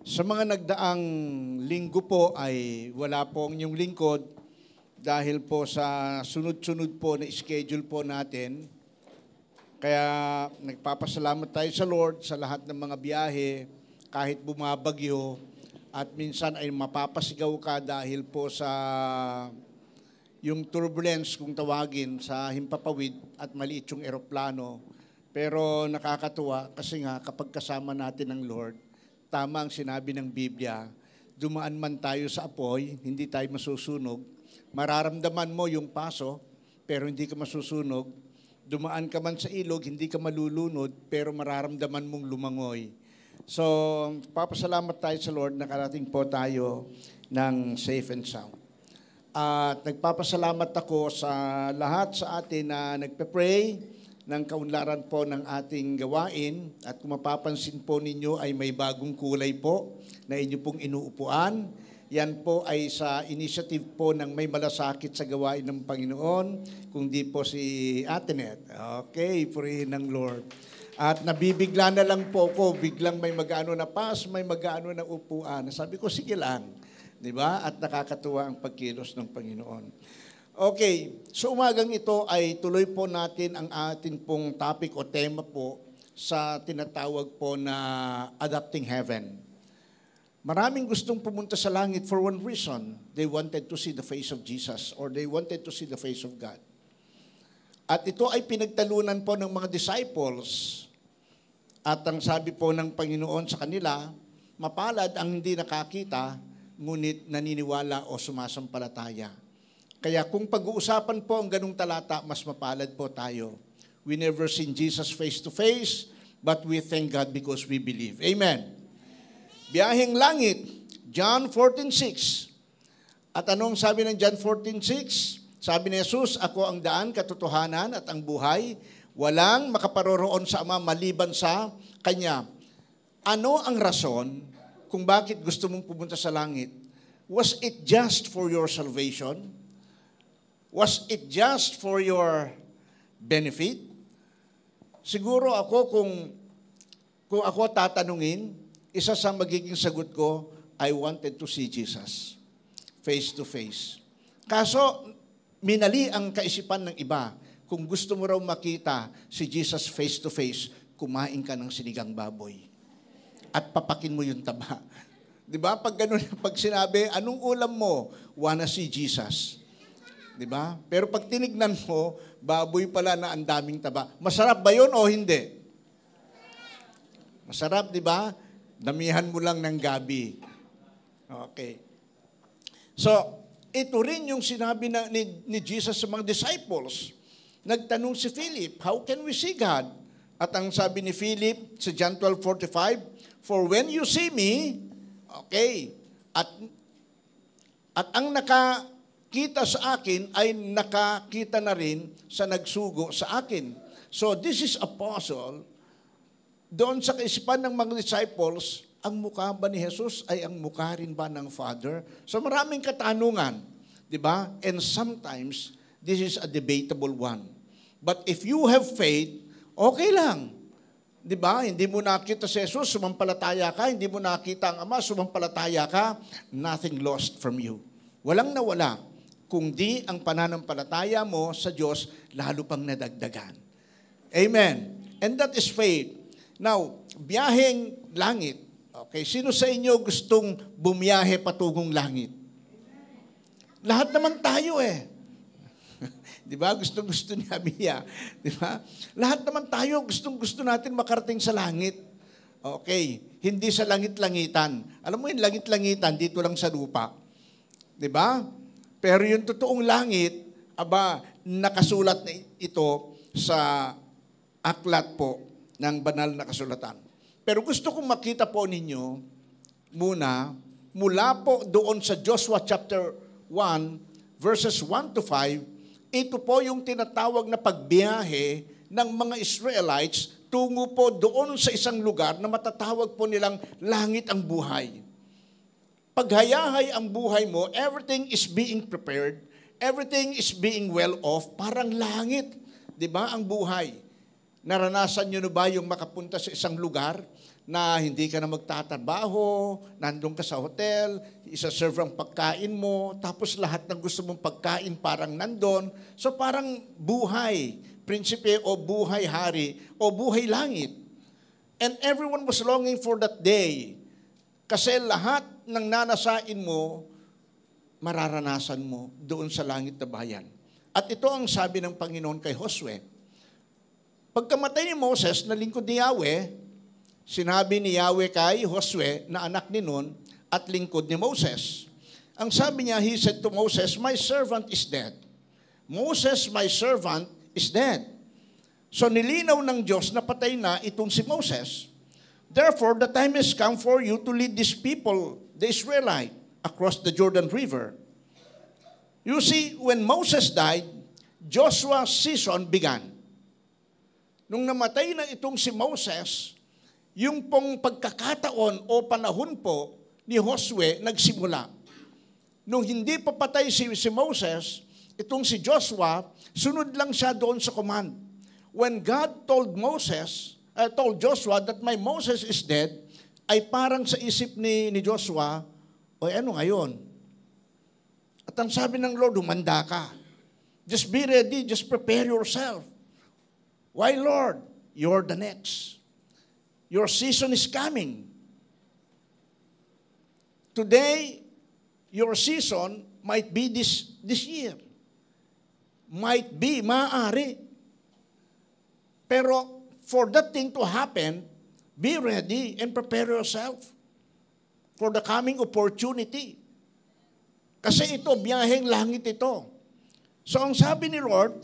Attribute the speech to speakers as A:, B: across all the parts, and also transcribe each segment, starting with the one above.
A: Sa mga nagdaang linggo po ay wala po ang inyong lingkod dahil po sa sunod-sunod po na schedule po natin. Kaya nagpapasalamat tayo sa Lord sa lahat ng mga biyahe kahit bumabagyo at minsan ay mapapasigaw ka dahil po sa yung turbulence kung tawagin sa himpapawid at maliit yung eroplano. Pero nakakatuwa kasi nga kapag kasama natin ang Lord, tama ang sinabi ng Biblia, dumaan man tayo sa apoy, hindi tayo masusunog. Mararamdaman mo yung paso, pero hindi ka masusunog. Dumaan ka man sa ilog, hindi ka malulunod, pero mararamdaman mong lumangoy. So, papasalamat tayo sa Lord, nakarating po tayo ng safe and sound. At nagpapasalamat ako sa lahat sa atin na nagpe-pray ng kaunlaran po ng ating gawain. At kung mapapansin po ninyo ay may bagong kulay po na inyo pong inuupuan. Yan po ay sa initiative po ng may malasakit sa gawain ng Panginoon, kung di po si Atenet. Okay, purihin ng Lord. At nabibigla na lang po ko, biglang may mag-ano na pass, may mag-ano na upuan. Sabi ko, sige lang. Diba? At nakakatuwa ang pagkilos ng Panginoon. Okay, so umagang ito ay tuloy po natin ang ating pong topic o tema po sa tinatawag po na Adopting Heaven. Maraming gustong pumunta sa langit for one reason. They wanted to see the face of Jesus or they wanted to see the face of God. At ito ay pinagtalunan po ng mga disciples. At ang sabi po ng Panginoon sa kanila, mapalad ang hindi nakakita, ngunit naniniwala o sumasampalataya. Kaya kung pag-uusapan po ang ganung talata, mas mapalad po tayo. We never seen Jesus face to face, but we thank God because we believe. Amen. Biyaheng langit, John 14:6. At anong sabi ng John 14:6? Sabi ni Jesus, ako ang daan, katotohanan at ang buhay. Walang makaparoroon sa Ama maliban sa Kanya. Ano ang rason kung bakit gusto mong pumunta sa langit? Was it just for your salvation? Was it just for your benefit? Siguro ako kung ako tatanungin, isa sa magiging sagot ko, I wanted to see Jesus face to face. Kaso, minali ang kaisipan ng iba. Kung gusto mo raw makita si Jesus face to face, kumain ka ng sinigang baboy. At papakin mo yung taba. Di ba? Pag ganun, pag sinabi, anong ulam mo? Wanna see Jesus. Di ba? Pero pag tinignan mo, baboy pala na ang daming taba. Masarap ba yun o hindi? Masarap, di ba? Damihan mo lang ng gabi. Okay. So, ito rin yung sinabi ni Jesus sa mga disciples. Nagtanong si Philip, how can we see God? At ang sabi ni Philip sa John 12:45, for when you see me, okay, at ang nakakita sa akin ay nakakita na rin sa nagsugo sa akin. So this is apostle. Doon sa kaisipan ng mga disciples, ang mukha ba ni Jesus ay ang mukha rin ba ng Father? So maraming katanungan, di ba? And sometimes, this is a debatable one. But if you have faith, okay lang. Di ba? Hindi mo nakita si Jesus, sumampalataya ka. Hindi mo nakita ang Ama, sumampalataya ka. Nothing lost from you. Walang nawala. Kung di ang pananampalataya mo sa Diyos, lalo pang nadagdagan. Amen. And that is faith. Now, biyaheng langit. Okay, sino sa inyo gustong bumiyahe patungong langit? Lahat naman tayo eh. Di ba? Gusto ni Abia. Di ba? Lahat naman tayo, gusto natin makarating sa langit. Okay. Hindi sa langit-langitan. Alam mo yung langit-langitan, dito lang sa lupa. Di ba? Pero yung totoong langit, nakasulat na ito sa aklat po ng banal na kasulatan. Pero gusto kong makita po ninyo muna, mula po doon sa Joshua chapter 1, verses 1 to 5, ito po yung tinatawag na pagbiyahe ng mga Israelites tungo po doon sa isang lugar na matatawag po nilang langit ang buhay. Paghayahay ang buhay mo, everything is being prepared, everything is being well off, parang langit, di ba, ang buhay. Naranasan nyo na ba yung makapunta sa isang lugar na hindi ka na magtatrabaho, nandun ka sa hotel, isa-serve ang pagkain mo, tapos lahat ng gusto mong pagkain parang nandun. So parang buhay, prinsipe o buhay hari o buhay langit. And everyone was longing for that day. Kasi lahat ng nanasain mo, mararanasan mo doon sa langit na bayan. At ito ang sabi ng Panginoon kay Josue. Pagkamatay ni Moses na lingkod ni Yahweh, sinabi ni Yahweh kay Josue na anak ni Nun at lingkod ni Moses. Ang sabi niya, he said to Moses, my servant is dead. Moses, my servant, is dead. So nilinaw ng Diyos na patay na itong si Moses. Therefore, the time has come for you to lead these people, the Israelite, across the Jordan River. You see, when Moses died, Joshua's season began. Nung namatay na itong si Moses, yung pong pagkakataon o panahon po ni Josue nagsimula. Nung hindi pa patay si Moses, itong si Joshua, sunod lang siya doon sa command. When God told Joshua that my Moses is dead, ay parang sa isip ni Joshua, o ano ngayon? At ang sabi ng Lord, humanda ka. Just be ready, just prepare yourself. Why, Lord? You're the next. Your season is coming. Today, your season might be this year. Might be, maaari. Pero for that thing to happen, be ready and prepare yourself for the coming opportunity. Kasi ito, biyaheng langit ito. So ang sabi ni Lord,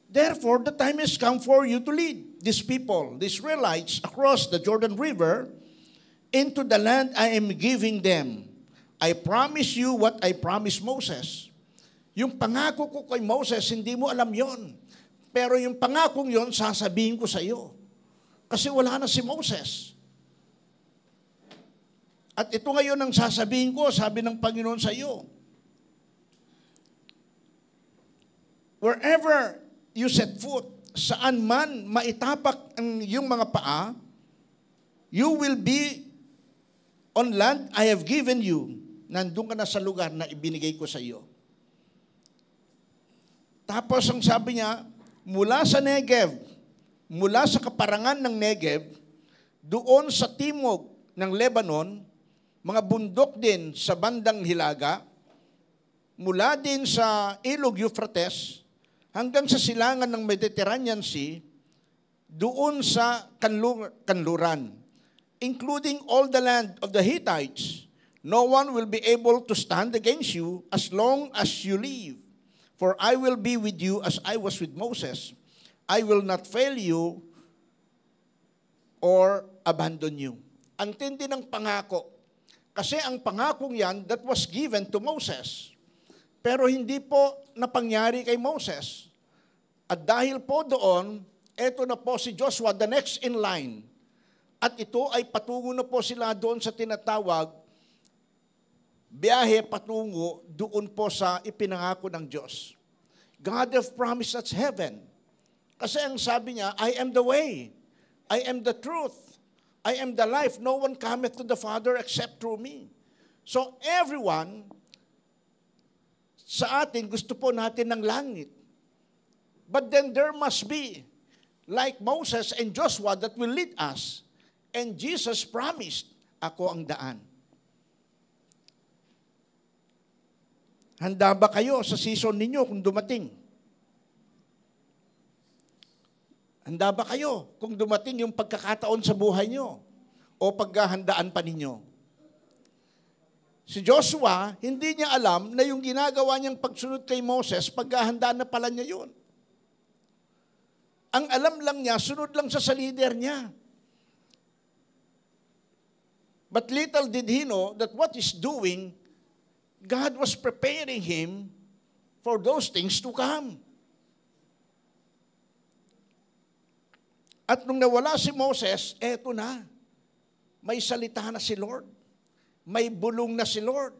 A: therefore, the time has come for you to lead these people, the Israelites, across the Jordan River into the land I am giving them. I promise you what I promised Moses. Yung pangako ko kay Moses, hindi mo alam yon. Pero yung pangakong yon, sasabihin ko sa iyo. Kasi wala na si Moses. At ito ngayon ang sasabihin ko, sabi ng Panginoon sa iyo. Wherever you set foot, saan man maitapak ang iyong mga paa, you will be on land I have given you. Nandun ka na sa lugar na ibinigay ko sa iyo. Tapos ang sabi niya, mula sa Negev, mula sa kaparangan ng Negev, doon sa timog ng Lebanon, mga bundok din sa bandang Hilaga, mula din sa Ilog Euphrates, hanggang sa silangan ng Mediterranean Sea, doon sa kanluran, including all the land of the Hittites. No one will be able to stand against you as long as you live. For I will be with you as I was with Moses. I will not fail you or abandon you. Ang tindi ng pangako. Kasi ang pangakong yan, that was given to Moses. Pero hindi po napangyari kay Moses. At dahil po doon, eto na po si Joshua, the next in line. At ito ay patungo na po sila doon sa tinatawag, biyahe patungo doon po sa ipinangako ng Diyos. God have promised us heaven. Kasi ang sabi niya, I am the way, I am the truth, I am the life. No one cometh to the Father except through me. So everyone, sa atin, gusto po natin ng langit. But then there must be, like Moses and Joshua, that will lead us. And Jesus promised, ako ang daan. Handa ba kayo sa season ninyo kung dumating? Handa ba kayo kung dumating yung pagkakataon sa buhay nyo? O paghahandaan pa ninyo? Si Joshua, hindi niya alam na yung ginagawa niyang pagsunod kay Moses, paghahandaan na pala niya yun. Ang alam lang niya, sunod lang sa leader niya. But little did he know that what he's doing, God was preparing him for those things to come. At nung nawala si Moses, eto na. May salita na si Lord. May bulong na si Lord.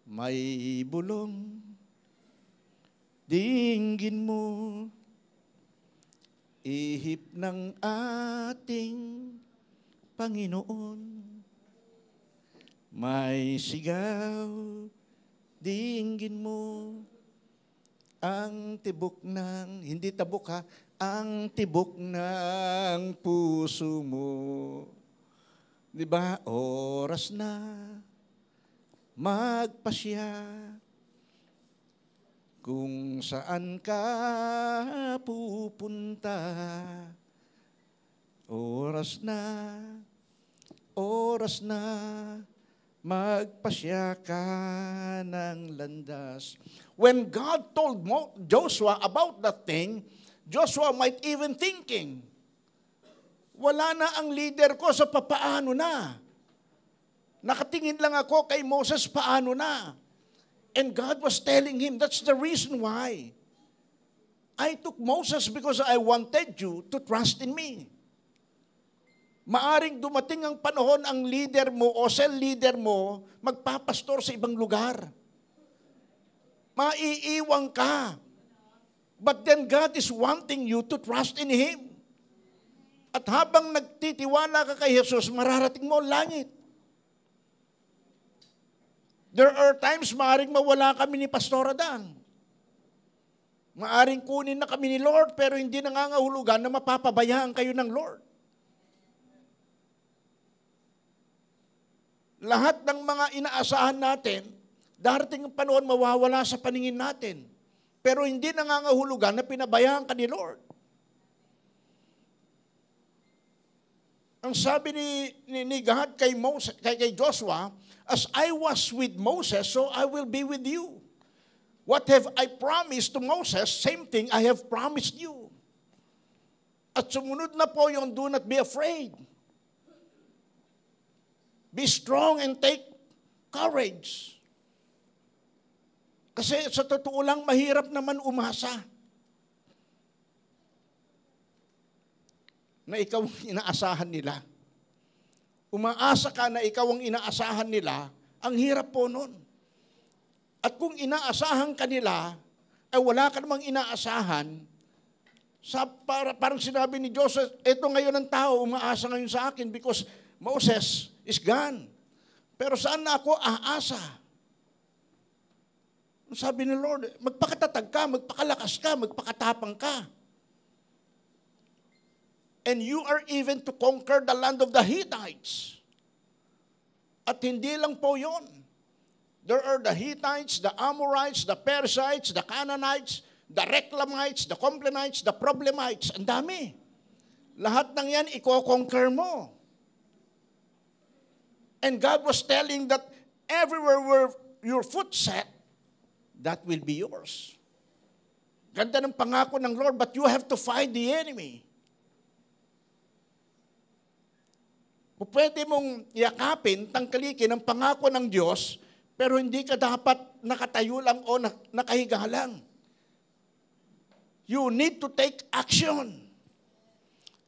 A: May bulong, dinggin mo, ihip ng ating Panginoon. May sigaw, dinggin mo, ang tibok ng, hindi tabok ha, ang tibok ng puso mo. Di ba? Oras na magpasya kung saan ka pupunta. Oras na magpasya ka ng landas. When God told Joshua about that thing, Joshua might even thinking, wala na ang leader ko, so papaano na? Nakatingin lang ako kay Moses, paano na? And God was telling him, that's the reason why I took Moses, because I wanted you to trust in me. Maaring dumating ang panahon, ang leader mo o cell leader mo, magpapastor sa ibang lugar. Maiiwang ka. But then God is wanting you to trust in Him. At habang nagtitiwala ka kay Jesus, mararating mo ang langit. There are times maaring mawala kami ni Pastor Adan. Maaring kunin na kami ni Lord, pero hindi nangangahulugan na mapapabayaan kayo ng Lord. Lahat ng mga inaasahan natin, darating ang panahon mawawala sa paningin natin. Pero hindi nangangahulugan na pinabayaan ka ni Lord. Ang sabi ni God kay Joshua, as I was with Moses, so I will be with you. What have I promised to Moses, same thing I have promised you. At sumunod na po yung do not be afraid. Be strong and take courage. Kasi sa totoo lang, mahirap naman umasa na ikaw ang inaasahan nila. Umaasa ka na ikaw ang inaasahan nila, ang hirap po nun. At kung inaasahan ka nila, ay wala ka namang inaasahan, parang sinabi ni Joseph, eto ngayon ang tao, umaasa ngayon sa akin because Moses is gone. Pero saan na ako aasa? Sabi ni Lord, magpakatatag ka, magpakalakas ka, magpakatapang ka. And you are even to conquer the land of the Hittites. At hindi lang po yun. There are the Hittites, the Amorites, the Perizzites, the Canaanites, the Reclamites, the Complenites, the Problemites. Ang dami. Lahat ng yan, i-conquer mo. And God was telling that everywhere where your foot set, that will be yours. Ganda ng pangako ng Lord, but you have to fight the enemy. Pwede mong yakapin, tangkalikin ang pangako ng Diyos, pero hindi ka dapat nakatayo lang o nakahiga lang. You need to take action.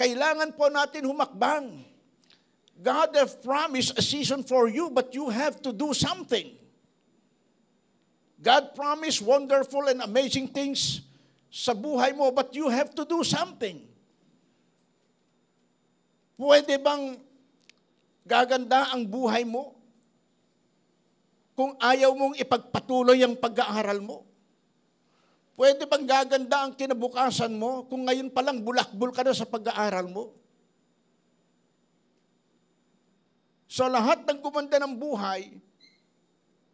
A: Kailangan po natin humakbang. God has promised a season for you, but you have to do something. God promised wonderful and amazing things sa buhay mo, but you have to do something. Pwede bang gaganda ang buhay mo kung ayaw mong ipagpatuloy ang pag-aaral mo? Pwede bang gaganda ang kinabukasan mo kung ngayon palang bulakbol ka na sa pag-aaral mo? So lahat ng gumanda ng buhay,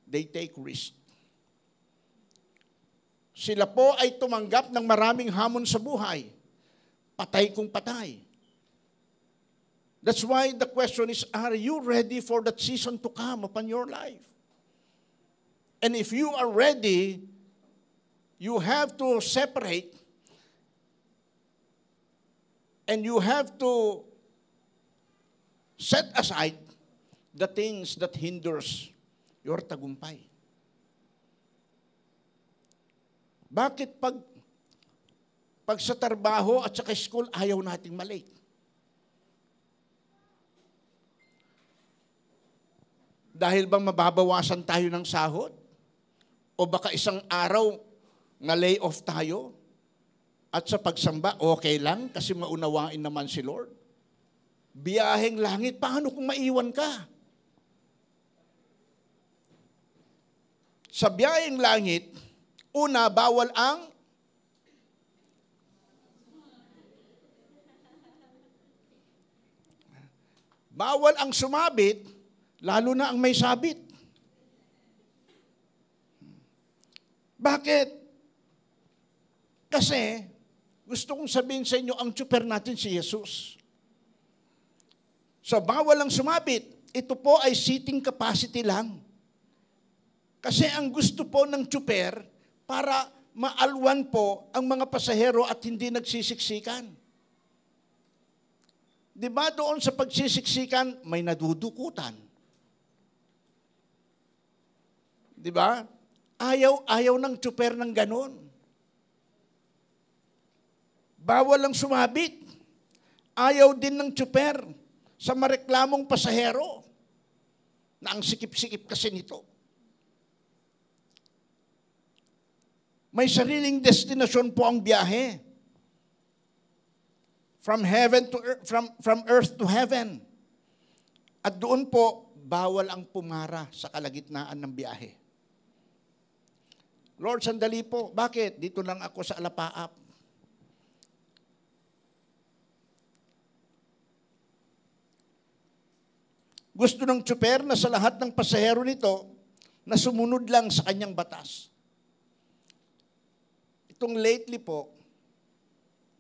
A: they take risk. Sila po ay tumanggap ng maraming hamon sa buhay. Patay kung patay. That's why the question is, are you ready for that season to come upon your life? And if you are ready, you have to separate and you have to set aside the things that hinders your tagumpay. Bakit pag sa trabaho at sa school, ayaw nating malate? Dahil bang mababawasan tayo ng sahod? O baka isang araw na lay off tayo? at sa pagsamba, okay lang kasi maunawain naman si Lord. Biyaheng langit, paano kung maiwan ka? Sa biyaheng langit, una, bawal ang sumabit, lalo na ang may sabit. Bakit? Kasi, gusto kong sabihin sa inyo, ang tsuper natin si Jesus. So, bawal ang sumabit. Ito po ay seating capacity lang. Kasi ang gusto po ng tsuper, para maalwan po ang mga pasahero at hindi nagsisiksikan. Di ba doon sa pagsisiksikan, may nadudukutan? Di ba? Ayaw ng tsuper ng ganon. Bawal ang sumabit. Ayaw din ng tsuper sa mareklamong pasahero na ang sikip-sikip kasi nito. May sariling destinasyon po ang biyahe. From heaven to earth, from earth to heaven. At doon po, bawal ang pumara sa kalagitnaan ng biyahe. Lord, sandali po. Bakit? Dito lang ako sa Alapaap. Gusto ng tsuper na sa lahat ng pasahero nito na sumunod lang sa kanyang batas. Itong lately po,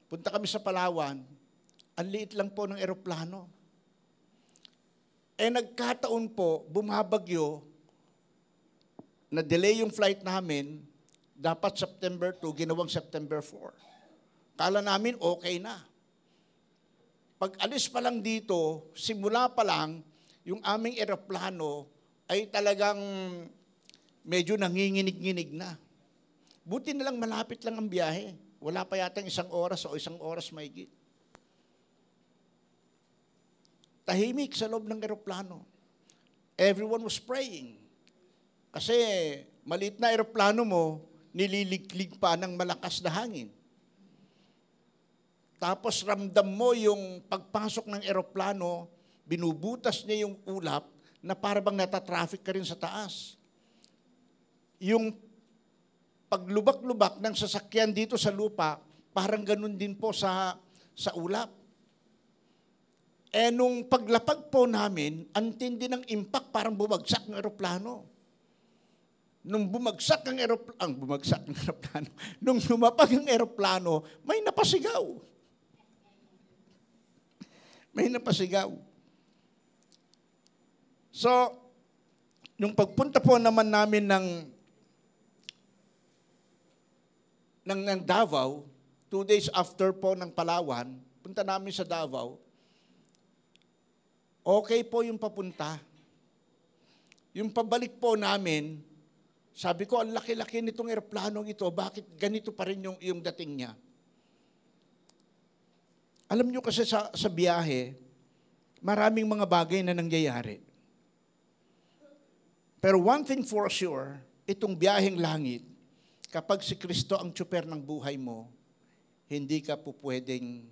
A: punta kami sa Palawan, ang liit lang po ng eroplano. Nagkataon po, bumabagyo, na-delay yung flight namin, dapat September 2, ginawang September 4. Kala namin okay na. Pag alis pa lang dito, simula pa lang, yung aming eroplano ay talagang medyo nanginginig-nginig na. Buti na lang malapit lang ang biyahe. Wala pa yatang 1 oras o 1 oras mahigit. Tahimik sa loob ng eroplano. Everyone was praying. Kasi maliit na eroplano mo, nililiglig pa ng malakas na hangin. Tapos ramdam mo yung pagpasok ng eroplano, binubutas niya yung ulap na parang natatraffic ka rin sa taas. Yung paglubak-lubak ng sasakyan dito sa lupa, parang ganun din po sa ulap. Nung paglapag po namin, ang tindi ng impact, parang bumagsak ng eroplano. Nung bumagsak ang eroplano, nung lumapag ang eroplano, may napasigaw. May napasigaw. So, nung pagpunta po naman namin ng Davao, 2 days after po ng Palawan, punta namin sa Davao, okay po yung papunta. Yung pabalik po namin, sabi ko, ang laki-laki nitong eroplanong ito, bakit ganito pa rin yung dating niya? Alam nyo kasi sa biyahe, maraming mga bagay na nangyayari. Pero one thing for sure, itong biyaheng langit, kapag si Kristo ang tsuper ng buhay mo, hindi ka po pwedeng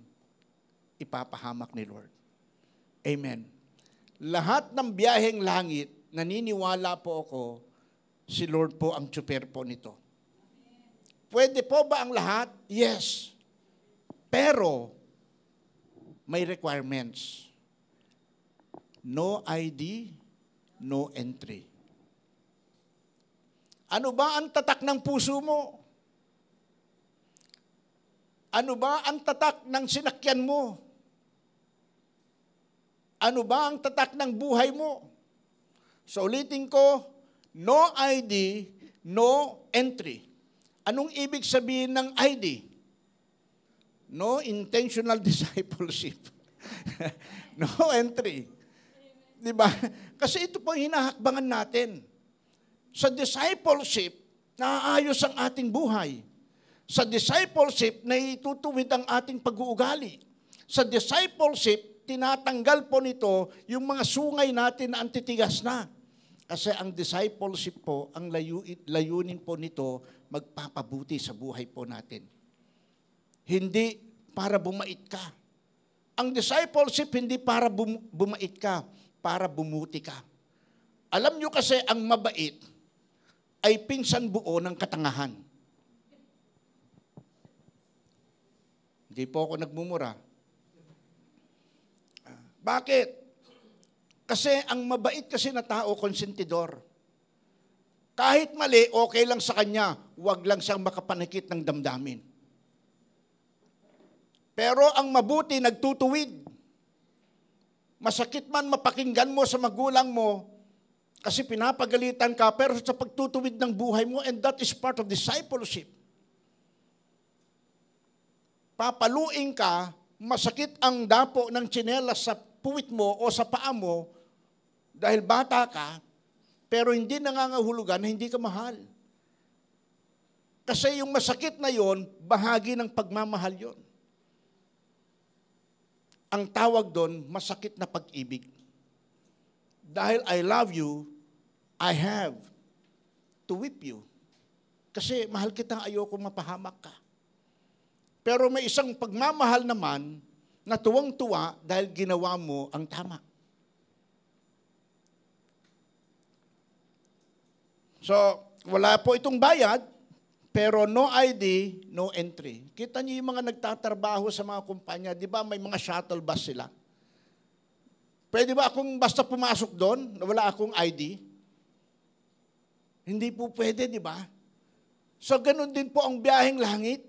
A: ipapahamak ni Lord. Amen. Lahat ng biyaheng langit, naniniwala po ako, si Lord po ang tsuper po nito. Pwede po ba ang lahat? Yes. Pero, may requirements. No ID, no entry. Ano ba ang tatak ng puso mo? Ano ba ang tatak ng sinakyan mo? Ano ba ang tatak ng buhay mo? So ulitin ko, no ID, no entry. Anong ibig sabihin ng ID? No intentional discipleship. No entry. Diba? Kasi ito po hinahakbangan natin. Sa discipleship, naaayos ang ating buhay. Sa discipleship, naitutuwid ang ating pag-uugali. Sa discipleship, tinatanggal po nito yung mga sungay natin na antitigas na. Kasi ang discipleship po, ang layunin po nito, magpapabuti sa buhay po natin. hindi para bumait ka. Ang discipleship hindi para bumait ka, para bumuti ka. Alam nyo kasi ang mabait ay pinsan buo ng katangahan. Hindi po ako nagmumura. Bakit? Kasi ang mabait kasi na tao, konsentidor. Kahit mali, okay lang sa kanya, huwag lang siyang makapanikit ng damdamin. Pero ang mabuti, nagtutuwid. Masakit man mapakinggan mo sa magulang mo, kasi pinapagalitan ka, pero sa pagtutuwid ng buhay mo, and that is part of discipleship. Papaluin ka, masakit ang dapo ng tsinelas sa puwit mo o sa paa mo, dahil bata ka, pero hindi nangangahulugan na hindi ka mahal. Kasi yung masakit na yon, bahagi ng pagmamahal yon. Ang tawag doon, masakit na pag-ibig. Dahil I love you, I have to whip you. Kasi mahal kitang ayoko mapahamak ka. Pero may isang pagmamahal naman na tuwang-tuwa dahil ginawa mo ang tama. So, wala po itong bayad, pero no ID, no entry. Kita niyo yung mga nagtatrabaho sa mga kumpanya, di ba may mga shuttle bus sila? Pwede ba akong basta pumasok doon na wala akong ID? Hindi po pwede, di ba? So, ganun din po ang biyaheng langit.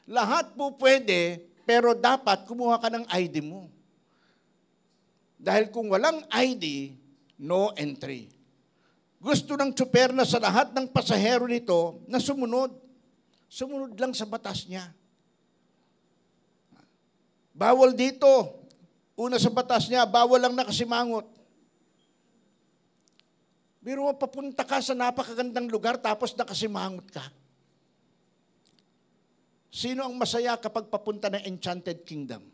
A: Lahat po pwede, pero dapat kumuha ka ng ID mo. Dahil kung walang ID, no entry. Gusto ng tsuper na sa lahat ng pasahero nito na sumunod. Sumunod lang sa batas niya. Bawal dito. Una sa batas niya, bawal lang nakasimangot. Pero papunta ka sa napakagandang lugar tapos nakasimangot ka. Sino ang masaya kapag papunta ng Enchanted Kingdom?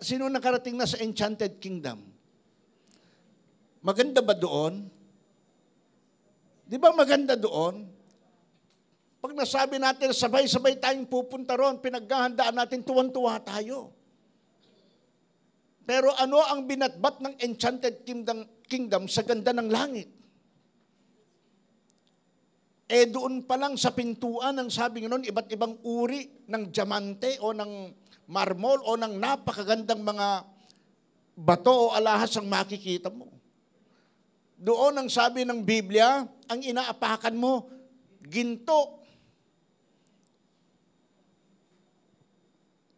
A: Sino nakarating na sa Enchanted Kingdom? Maganda ba doon? Di ba maganda doon? Pag nasabi natin, sabay-sabay tayong pupunta ron, pinaghahandaan natin, tuwan-tuwa tayo. Pero ano ang binatbat ng Enchanted Kingdom sa ganda ng langit? Doon pa lang sa pintuan, ang sabi nga nun, iba't ibang uri ng diamante o ng marmol o ng napakagandang mga bato o alahas ang makikita mo. Doon ang sabi ng Biblia, ang inaapakan mo, ginto.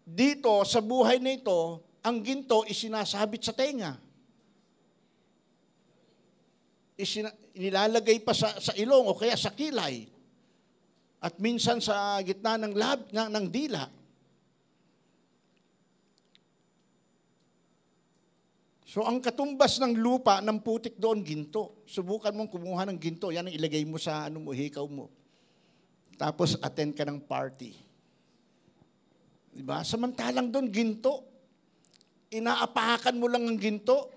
A: Dito, sa buhay na ito, ang ginto isinasabit sa tenga. Nilalagay pa sa ilong o kaya sa kilay. At minsan sa gitna ng dila. So ang katumbas ng lupa ng putik doon, ginto. Subukan mong kumuha ng ginto. Yan ang ilagay mo sa hikaw mo. Tapos attend ka ng party. Diba? Samantalang doon, ginto. Inaapakan mo lang ang ginto.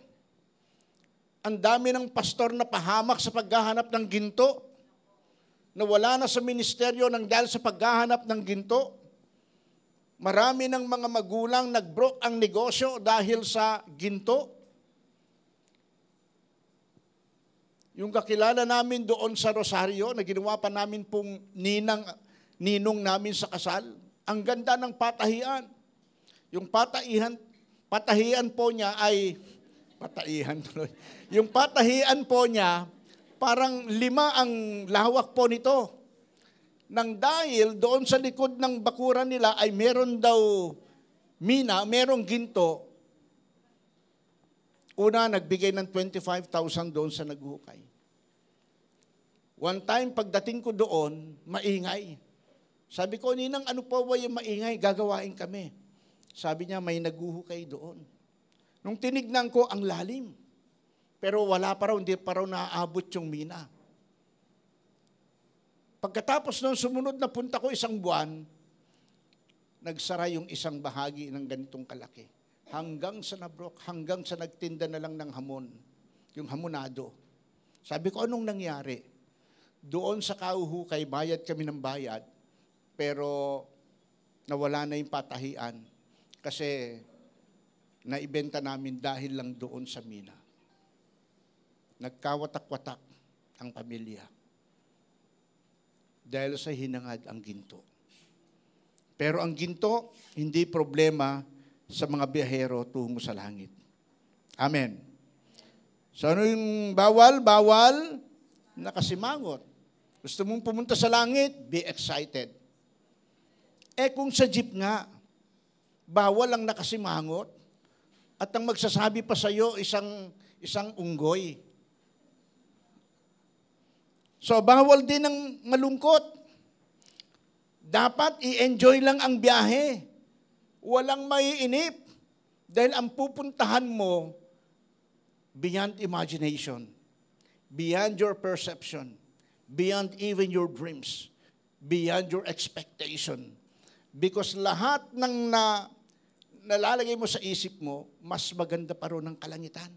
A: Ang dami ng pastor na pahamak sa paghahanap ng ginto. Nawala na sa ministeryo ng dahil sa paghahanap ng ginto. Marami ng mga magulang nag-broke ang negosyo dahil sa ginto. Yung kakilala namin doon sa Rosario, na ginawa pa namin pong ninong namin sa kasal, ang ganda ng patahian. Yung patahian po niya ay, yung patahian po niya, parang 5 ang lawak po nito. Nang dahil doon sa likod ng bakuran nila ay meron daw merong ginto. Una, nagbigay ng 25,000 doon sa naghuhukay. One time, pagdating ko doon, maingay. Sabi ko, Ninang, ano po ba yung maingay? Gagawain kami. Sabi niya, may naghuhukay doon. Nung tinignan ko, ang lalim. Pero wala pa raw, hindi pa raw naaabot yung mina. Pagkatapos nung sumunod na punta ko 1 buwan, nagsara yung isang bahagi ng ganitong kalaki. Hanggang sa nabrok, hanggang sa nagtinda na lang ng hamon. Yung hamonado. Sabi ko, anong nangyari? Doon sa kauhukay, bayad kami ng bayad. pero nawala na yung patahian kasi naibenta namin dahil lang doon sa mina. Nagkawatak-watak ang pamilya dahil sa hinangad ang ginto. Pero ang ginto, hindi problema sa mga biyahero tungo sa langit. Amen. So ano yung bawal? Bawal, nakasimangot. Gusto mong pumunta sa langit? Be excited. Kung sa jeep nga, bawal ang nakasimangot at ang magsasabi pa sa iyo isang unggoy. So bawal din ang malungkot. Dapat i-enjoy lang ang biyahe. Walang maiinip. Dahil ang pupuntahan mo, beyond imagination, beyond your perception, beyond even your dreams, beyond your expectation. Because lahat ng nalalagay mo sa isip mo, mas maganda pa rin ang kalangitan.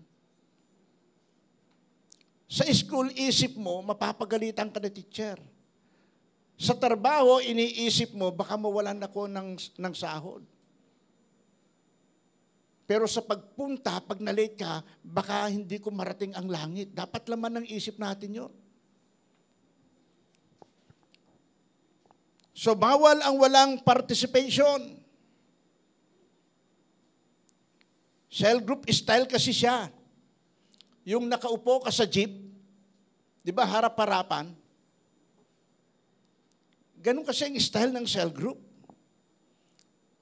A: Sa school, isip mo, mapapagalitan ka na teacher. Sa trabaho, iniisip mo, baka mawalan ako ng sahod. Pero sa pagpunta, pag na-late ka, baka hindi ko marating ang langit. Dapat laman ng isip natin yun. So, bawal ang walang participation. Cell group style kasi siya. Yung nakaupo ka sa jeep, di ba, harap-harapan, ganun kasi ang style ng cell group.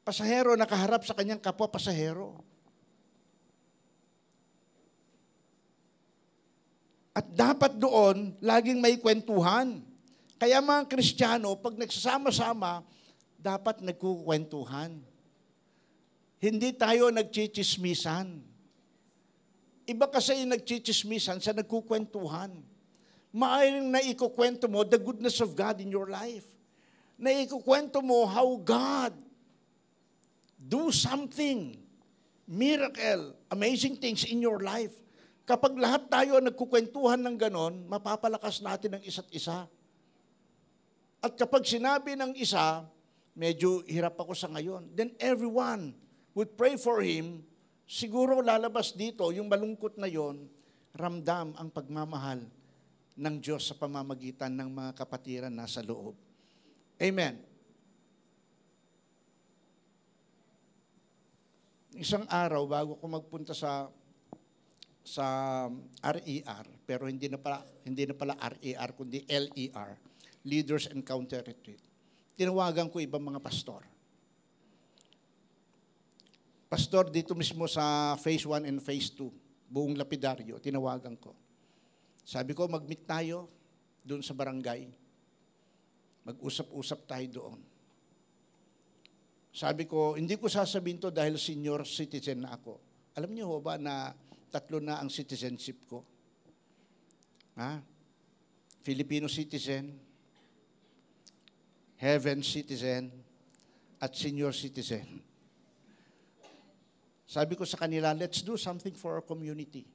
A: Pasahero nakaharap sa kanyang kapwa pasahero. At dapat doon, laging may kwentuhan. Kaya mga Kristiyano, pag nagsasama-sama, dapat nagkukwentuhan. Hindi tayo nagchichismisan. Iba kasi yung nagchichismisan sa nagkukwentuhan. Maaaring naikukwento mo the goodness of God in your life. Naikukwento mo how God do something, miracle, amazing things in your life. Kapag lahat tayo nagkukwentuhan ng ganon, mapapalakas natin ang isa't isa. At kapag sinabi ng isa, medyo hirap ako sa ngayon, then everyone would pray for him, siguro lalabas dito, yung malungkot na yon, ramdam ang pagmamahal ng Diyos sa pamamagitan ng mga kapatiran nasa loob. Amen. Isang araw, bago ko magpunta sa RER, pero hindi na pala RER, kundi LER, Leaders Encounter Retreat. Tinawagan ko ibang mga pastor. Pastor, dito mismo sa Phase 1 and Phase 2, buong lapidaryo, tinawagan ko. Sabi ko, mag-meet tayo doon sa barangay. Mag-usap-usap tayo doon. Sabi ko, hindi ko sasabihin to dahil senior citizen na ako. Alam niyo ba na 3 na ang citizenship ko? Filipino citizen, heaven citizen, at senior citizen. Sabi ko sa kanila, let's do something for our community.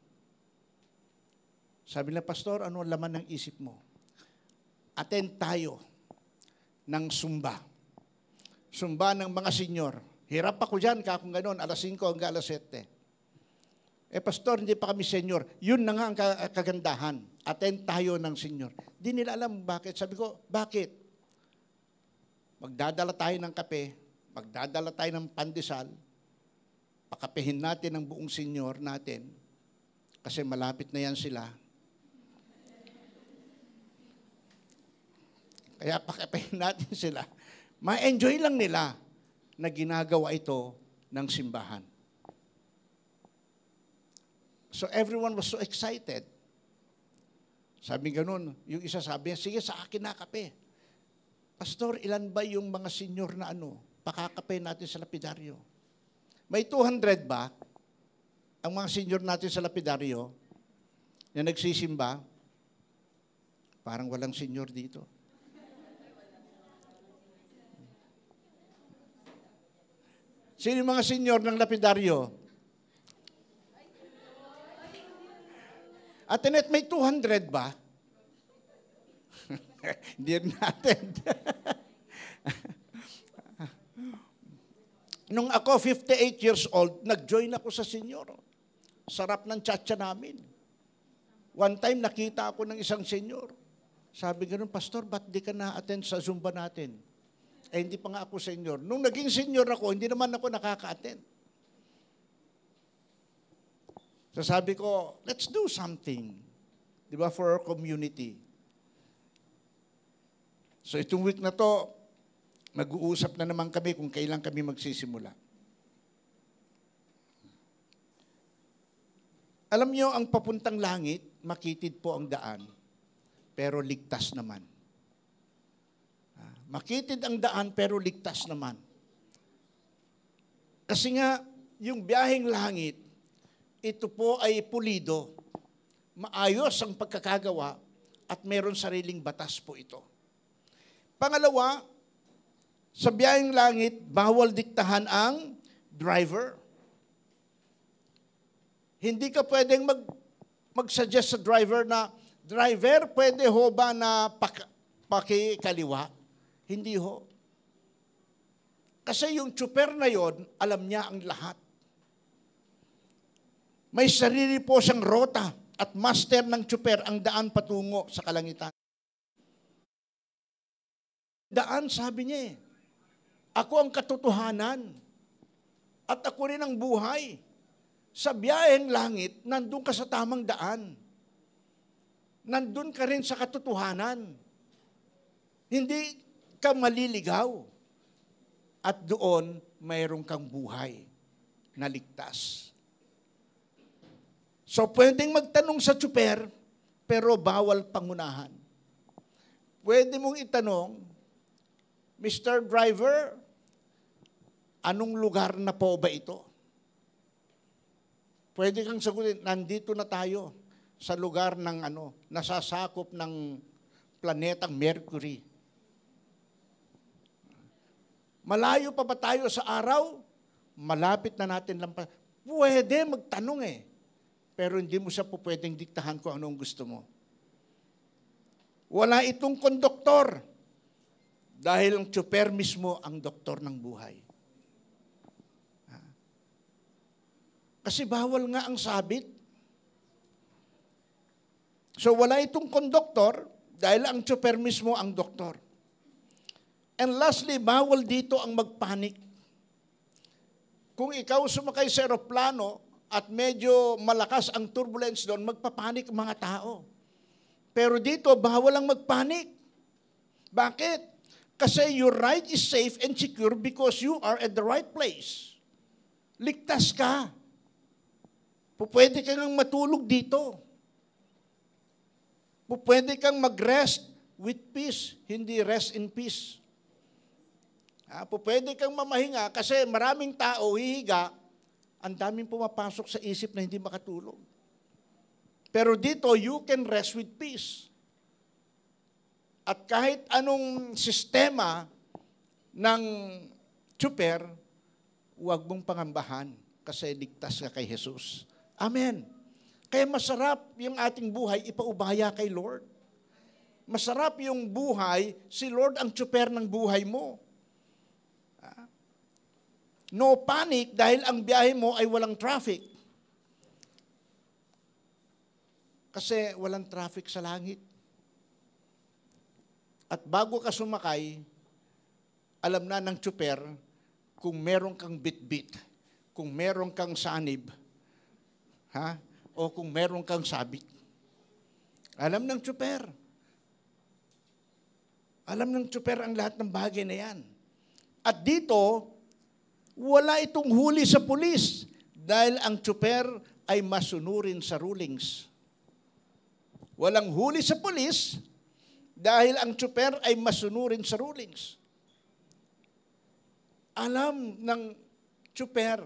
A: Sabi nila, Pastor, ano ang laman ng isip mo? Attend tayo ng Sumba. Sumba ng mga senior. Hirap ako dyan, kung gano'n, alas 5 hanggang alas 7. Pastor, hindi pa kami senior. Yun na nga ang kagandahan. Attend tayo ng senior. Di nila alam bakit. Sabi ko, bakit? Magdadala tayo ng kape, magdadala tayo ng pandesal, pakapehin natin ang buong senior natin, kasi malapit na yan sila. Kaya pakapehin natin sila. Ma-enjoy lang nila na ginagawa ito ng simbahan. So everyone was so excited. Sabi ganun, yung isa sabi, sige sa akin na kape. Pastor, ilan ba yung mga senior na pakakape natin sa lapidaryo? May 200 ba ang mga senior natin sa lapidaryo na nagsisimba? Parang walang senior dito. Sino yung mga senior ng lapidaryo? Atenet, may 200 ba? Hindi natin. Nung ako 58 years old, nag-join ako sa senior. Sarap ng tchatcha namin. One time, nakita ako ng isang senior. Sabi ganun, Pastor, ba't di ka na-attend sa Zumba natin? Eh, hindi pa nga ako senior. Nung naging senior ako, hindi naman ako nakaka-attend. So sabi ko, let's do something. Di ba, for our community. So itong week na to, mag-uusap na naman kami kung kailan kami magsisimula. Alam niyo, ang papuntang langit, makitid po ang daan, pero ligtas naman. Makitid ang daan, pero ligtas naman. Kasi nga, yung biyaheng langit, ito po ay pulido. Maayos ang pagkakagawa at meron sariling batas po ito. Pangalawa, sa biyaheng langit, bawal diktahan ang driver. Hindi ka pwedeng mag-suggest sa driver na, driver, pwede ho ba na pakikaliwa? Hindi ho. Kasi yung tsuper na yon, alam niya ang lahat. May sarili po siyang rota at master ng tsuper ang daan patungo sa kalangitan. Daan, sabi niya eh. Ako ang katotohanan at ako rin ang buhay. Sa biyaheng langit, nandun ka sa tamang daan. Nandun ka rin sa katotohanan. Hindi ka maliligaw. At doon, mayroon kang buhay na ligtas. So, pwedeng magtanong sa tsuper, pero bawal pangunahan. Pwede mong itanong, Mr. Driver, anong lugar na po ba ito? Pwede kang sagutin, nandito na tayo sa lugar ng nasasakop ng planetang Mercury. Malayo pa ba tayo sa araw? Malapit na natin lang pa. Pwede magtanong eh. Pero hindi mo siya po pwedeng diktahan kung anong gusto mo. Wala itong konduktor. Dahil ang tsuper mismo ang doktor ng buhay. Kasi bawal nga ang sabit. So wala itong konduktor dahil ang tsuper mismo ang doktor. And lastly, bawal dito ang magpanik. Kung ikaw sumakay sa eroplano at medyo malakas ang turbulence doon, magpapanik ang mga tao. Pero dito, bawal ang magpanik. Bakit? Kasi your ride is safe and secure because you are at the right place. Ligtas ka. Pwede kang matulog dito. Pwede kang mag-rest with peace, hindi rest in peace. Pwede kang mamahinga kasi maraming tao hihiga, ang daming pumapasok sa isip na hindi makatulog. Pero dito, you can rest with peace. At kahit anong sistema ng tsuper, huwag mong pangambahan kasi ligtas ka kay Jesus. Amen. Kaya masarap yung ating buhay, ipaubaya kay Lord. Masarap yung buhay, si Lord ang tsuper ng buhay mo. No panic dahil ang biyahe mo ay walang traffic. Kasi walang traffic sa langit. At bago ka sumakay, alam na ng tsuper kung meron kang bit-bit, kung meron kang sanib, o kung meron kang sabit. Alam ng tsuper. Alam ng tsuper ang lahat ng bagay na yan. At dito, wala itong huli sa pulis dahil ang tsuper ay masunurin sa rulings. Walang huli sa pulis dahil ang tsuper ay masunurin sa rulings. Alam ng tsuper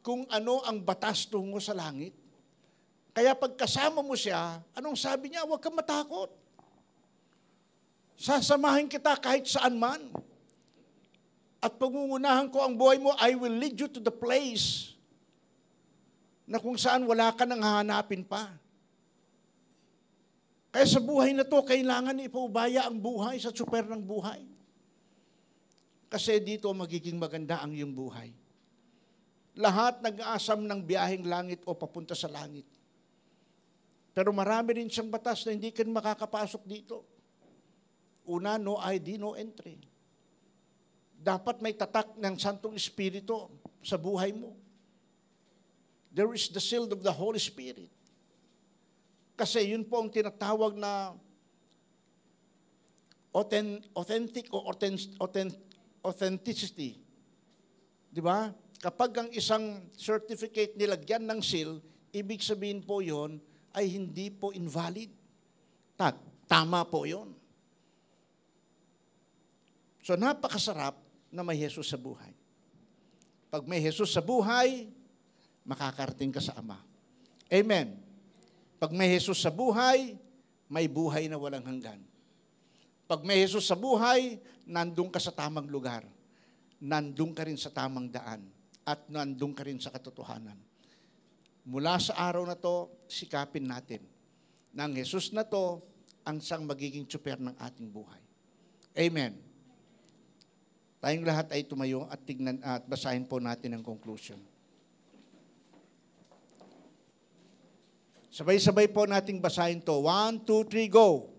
A: kung ano ang batas tungo sa langit. Kaya pagkasama mo siya, anong sabi niya? Huwag kang matakot. Sasamahin kita kahit saan man. At pangungunahan ko ang buhay mo, I will lead you to the place na kung saan wala ka nang hahanapin pa. Kaya sa buhay na to, kailangan ipaubaya ang buhay sa tsuper ng buhay. Kasi dito magiging maganda ang iyong buhay. Lahat nag-aasam ng biyaheng langit o papunta sa langit. Pero marami rin siyang batas na hindi ka makakapasok dito. Una, no ID, no entry. Dapat may tatak ng Santong Espiritu sa buhay mo. There is the seal of the Holy Spirit. Kasi yun po ang tinatawag na authentic o authenticity. Di ba? Kapag ang isang certificate nilagyan ng seal, ibig sabihin po yon ay hindi po invalid. Tama po yon. So napakasarap na may Jesus sa buhay. Pag may Jesus sa buhay, makakarating ka sa Ama. Amen. Pag may Jesus sa buhay, may buhay na walang hanggan. Pag may Jesus sa buhay, nandun ka sa tamang lugar. Nandun ka rin sa tamang daan. At nandun ka rin sa katotohanan. Mula sa araw na to, sikapin natin na ang Jesus na to ang siyang magiging tsuper ng ating buhay. Amen. Tayong lahat ay tumayo at tignan at basahin po natin ang conclusion. Sabay-sabay po nating basahin to. 1, 2, 3, go!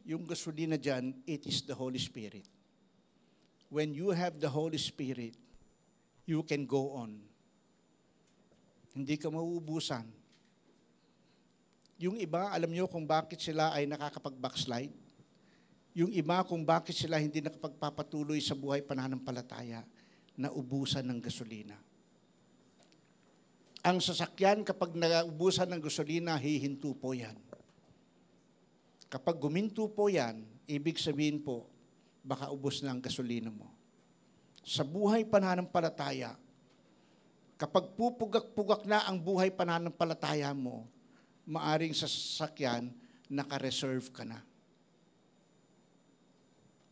A: Yung gasolina dyan, it is the Holy Spirit. When you have the Holy Spirit, you can go on. Hindi ka mauubusan. Yung iba, alam nyo kung bakit sila ay nakakapag-backslide? Yung iba, kung bakit sila hindi nakapagpapatuloy sa buhay pananampalataya na ubusan ng gasolina. Ang sasakyan, kapag naubusan ng gasolina, hihinto po yan. Kapag guminto po yan, ibig sabihin po, baka ubos na ang gasolina mo. Sa buhay pananampalataya, kapag pupugak-pugak na ang buhay pananampalataya mo, maaring sa sasakyan, naka-reserve ka na.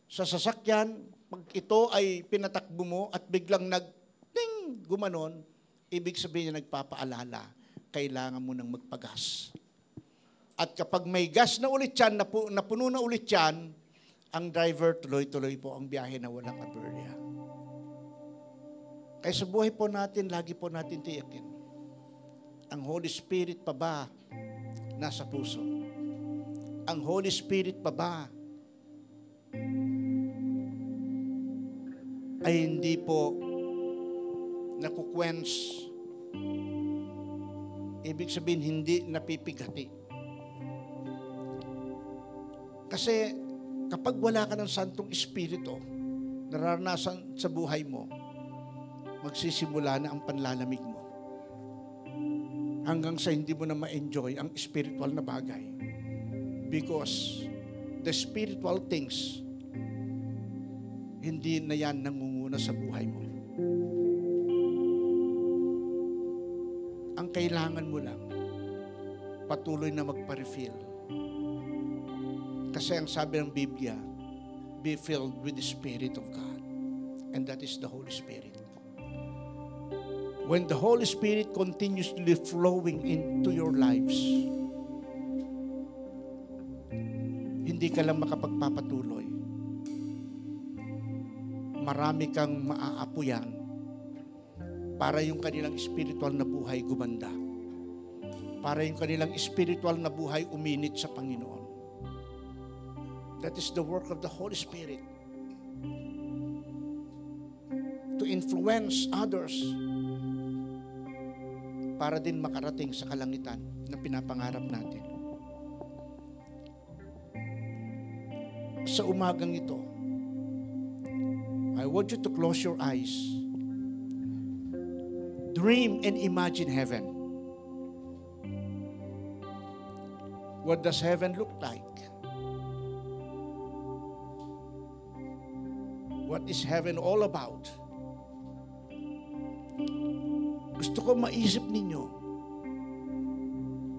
A: Sa sasakyan, pag ito ay pinatakbo mo at biglang nag-ting, gumanon, ibig sabihin niya nagpapaalala, kailangan mo nang magpagas. At kapag may gas na ulit yan, napuno na ulit yan, ang driver tuloy-tuloy po ang biyahe na walang aberya. Kaya sa buhay po natin, lagi po natin tiyakin. Ang Holy Spirit pa ba nasa puso? Ang Holy Spirit pa ba ay hindi po nakukwens? Ibig sabihin, hindi napipigati. Kasi kapag wala ka ng Santong Espiritu, nararanasan sa buhay mo, magsisimula na ang panlalamig mo. Hanggang sa hindi mo na ma-enjoy ang spiritual na bagay. Because the spiritual things, hindi na yan nangunguna sa buhay mo. Ang kailangan mo lang, patuloy na magpa-refill. Kasi ang sabi ng Biblia, be filled with the Spirit of God. And that is the Holy Spirit. When the Holy Spirit continuously flowing into your lives, hindi ka lang makapagpapatuloy. Marami kang maaapuyan para yung kanilang spiritual na buhay gumanda. Para yung kanilang spiritual na buhay uminit sa Panginoon. That is the work of the Holy Spirit. To influence others para din makarating sa kalangitan na pinapangarap natin. Sa umagang ito, I want you to close your eyes. Dream and imagine heaven. What does heaven look like? What is heaven all about? Gusto ko maisip ninyo,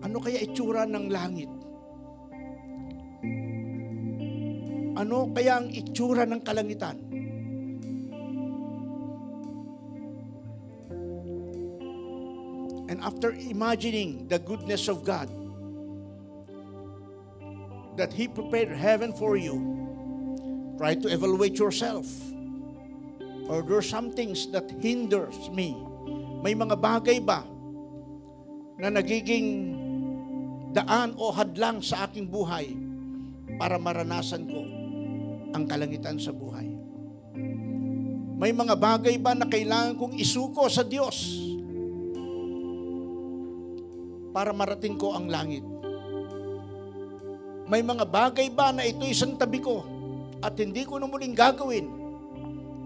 A: ano kaya itsura ng langit? Ano kaya ang itsura ng kalangitan? And after imagining the goodness of God, that He prepared heaven for you, try to evaluate yourself. Or there are some things that hinders me. May mga bagay ba na nagiging daan o hadlang sa aking buhay para maranasan ko ang kalangitan sa buhay? May mga bagay ba na kailangan kong isuko sa Diyos para marating ko ang langit? May mga bagay ba na ito isang tabi ko at hindi ko na muling gagawin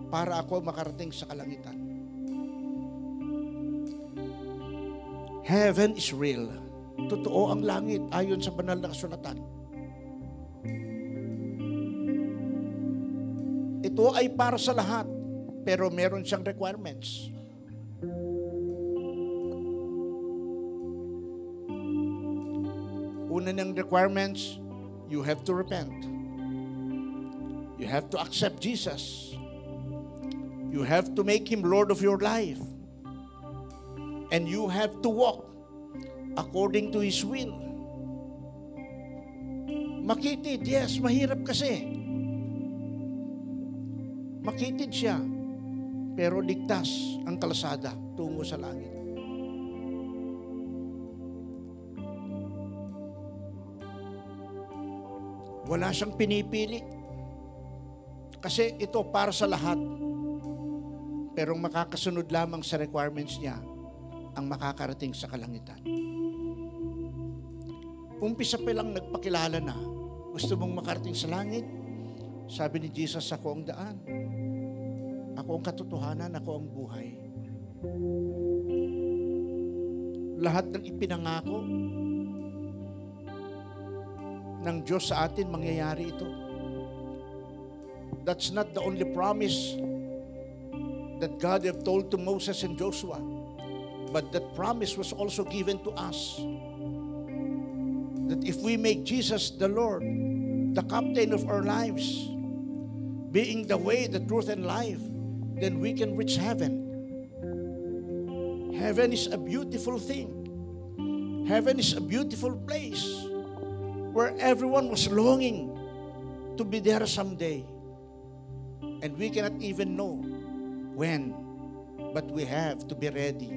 A: para ako makarating sa kalangitan? Heaven is real. Totoo ang langit ayon sa banal na kasulatan. Ito ay para sa lahat, pero meron siyang requirements. Una ng requirements, you have to repent. You have to accept Jesus. You have to make Him Lord of your life. And you have to walk according to His will. Makitid, yes, mahirap kasi. Makitid siya, pero ligtas ang kalsada tungo sa langit. Wala siyang pinipili. Kasi ito para sa lahat. Pero makakasunod lamang sa requirements niya ang makakarating sa kalangitan. Umpisa pa lang nagpakilala na, gusto mong makarating sa langit? Sabi ni Jesus, ako ang daan. Ako ang katotohanan, ako ang buhay. Lahat ng ipinangako ng Diyos sa atin, mangyayari ito. That's not the only promise that God have told to Moses and Joshua, but that promise was also given to us. That if we make Jesus the Lord, the captain of our lives, being the way, the truth, and life, then we can reach heaven. Heaven is a beautiful thing. Heaven is a beautiful place where everyone was longing to be there someday. And we cannot even know when, but we have to be ready.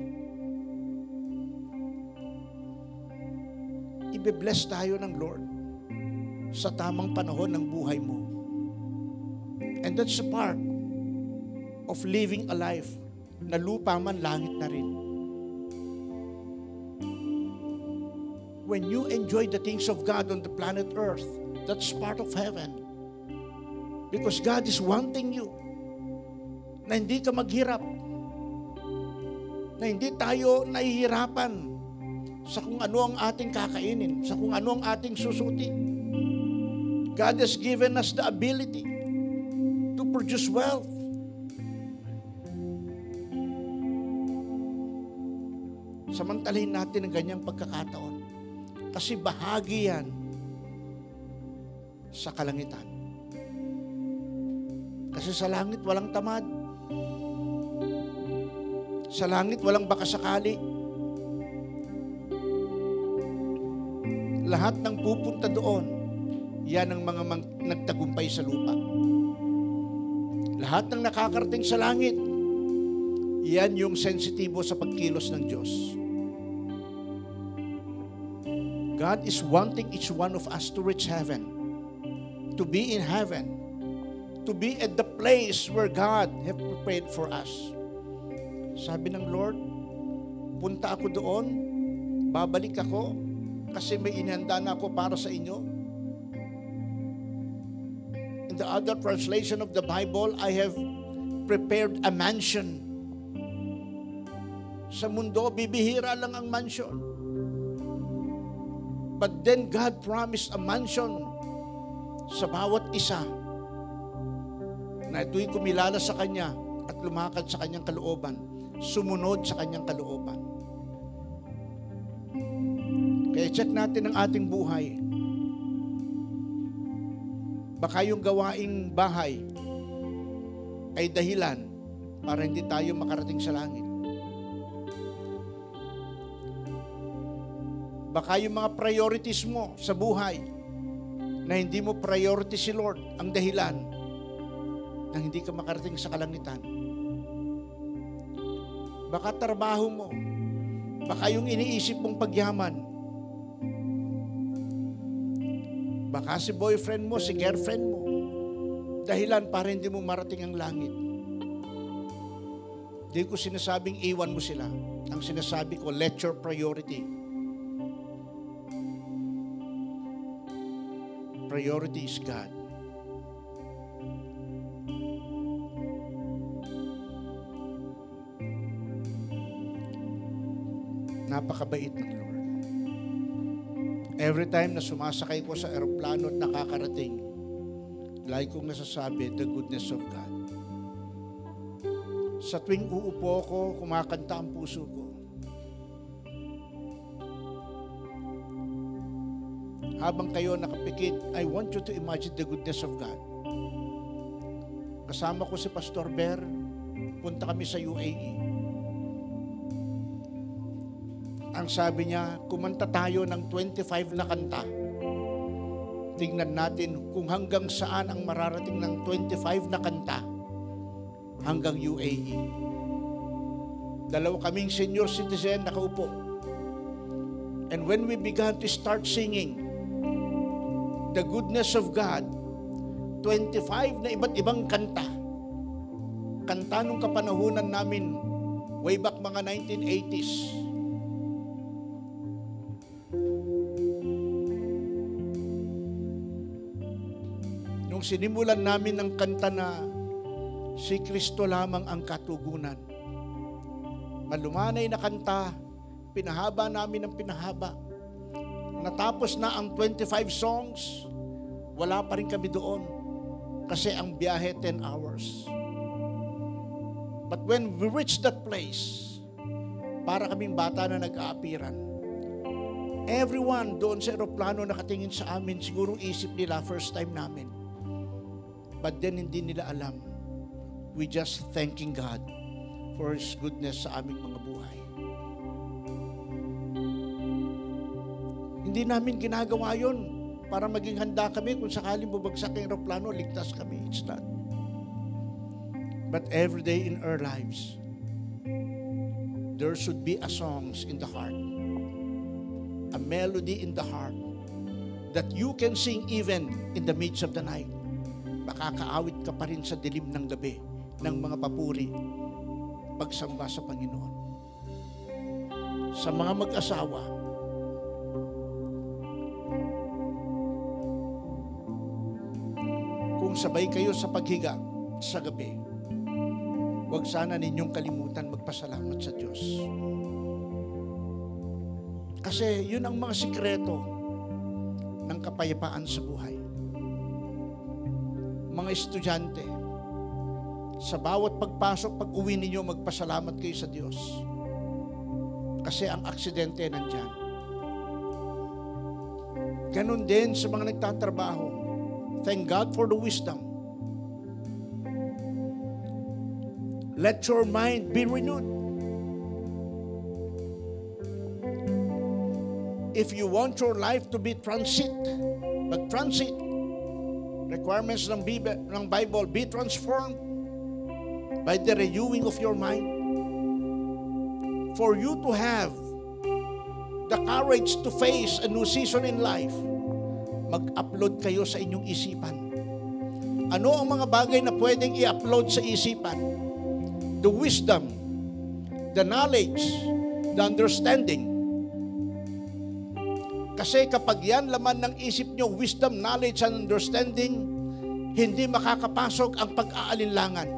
A: Ibe-bless tayo ng Lord sa tamang panahon ng buhay mo. And that's a part of living a life na lupa man, langit na rin. When you enjoy the things of God on the planet Earth, that's part of heaven. Because God is wanting you na hindi ka maghirap, na hindi tayo nahihirapan sa kung ano ang ating kakainin, sa kung ano ang ating susutin. God has given us the ability to produce wealth. Samantalahin natin ang ganyang pagkakataon kasi bahagi yan sa kalangitan. Kasi sa langit walang tamad. Sa langit walang bakasakali. Lahat ng pupunta doon, yan ang mga nagtagumpay sa lupa. Lahat ng nakakarating sa langit, yan yung sensitibo sa pagkilos ng Diyos. God is wanting each one of us to reach heaven, to be in heaven, to be at the place where God have prepared for us. Sabi ng Lord, punta ako doon, babalik ako, kasi may inihanda na ako para sa inyo. In the other translation of the Bible, I have prepared a mansion. Sa mundo, bibihira lang ang mansion. But then God promised a mansion sa bawat isa na ito'y kumilala sa Kanya at lumakad sa Kanyang kalooban, sumunod sa Kanyang kalooban. Kaya check natin ang ating buhay. Baka yung gawaing bahay ay dahilan para hindi tayo makarating sa langit. Baka yung mga priorities mo sa buhay na hindi mo priority si Lord ang dahilan na hindi ka makarating sa kalangitan. Baka trabaho mo, baka yung iniisip mong pagyaman, baka si boyfriend mo, si girlfriend mo, dahilan para hindi mo marating ang langit. Hindi ko sinasabing iwan mo sila. Ang sinasabi ko, let your priority is God. Napakabait ng Lord. Every time na sumasakay ko sa eroplano at nakakarating, lagi kong nasasabi, the goodness of God. Sa tuwing uupo ko, kumakanta ang puso ko. Habang kayo nakapikit, I want you to imagine the goodness of God. Kasama ko si Pastor Ber, punta kami sa UAE. Ang sabi niya, kumanta tayo ng 25 na kanta. Tingnan natin kung hanggang saan ang mararating ng 25 na kanta hanggang UAE. Dalawa kaming senior citizen nakaupo. And when we began to start singing the goodness of God, 25 na iba't ibang kanta. Kanta nung kapanahunan namin, way back mga 1980s. Nung sinimulan namin ng kanta na si Kristo lamang ang katugunan. Malumanay na kanta, pinahaba namin ng pinahaba. Natapos na ang 25 songs, wala pa rin kami doon. Kasi ang biyahe 10 hours. But when we reached that place, para kaming bata na nag-aapiran, everyone doon sa aeroplano nakatingin sa amin, siguro isip nila first time namin. But then hindi nila alam. We just thanking God for His goodness sa aming mga buhay. Hindi namin ginagawa yon para maging handa kami kung sakaling bubagsak ang aeroplano, ligtas kami. It's not. But every day in our lives, there should be a songs in the heart, a melody in the heart that you can sing even in the midst of the night. Makakaawit ka pa rin sa dilim ng gabi ng mga papuri, pagsamba sa Panginoon. Sa mga mag-asawa, kung sabay kayo sa paghiga sa gabi, huwag sana ninyong kalimutan magpasalamat sa Diyos. Kasi yun ang mga sikreto ng kapayapaan sa buhay. Mga estudyante, sa bawat pagpasok, pag-uwi ninyo, magpasalamat kayo sa Diyos. Kasi ang aksidente nandyan. Ganon din sa mga nagtatrabaho. Thank God for the wisdom. Let your mind be renewed. If you want your life to be transit, mag-transit. Requirements ng Bible, be transformed by the renewing of your mind. For you to have the courage to face a new season in life, mag-upload kayo sa inyong isipan. Ano ang mga bagay na pwedeng i-upload sa isipan? The wisdom, the knowledge, the understanding. Kasi kapag yan laman ng isip nyo, wisdom, knowledge, and understanding, hindi makakapasok ang pag-aalinlangan.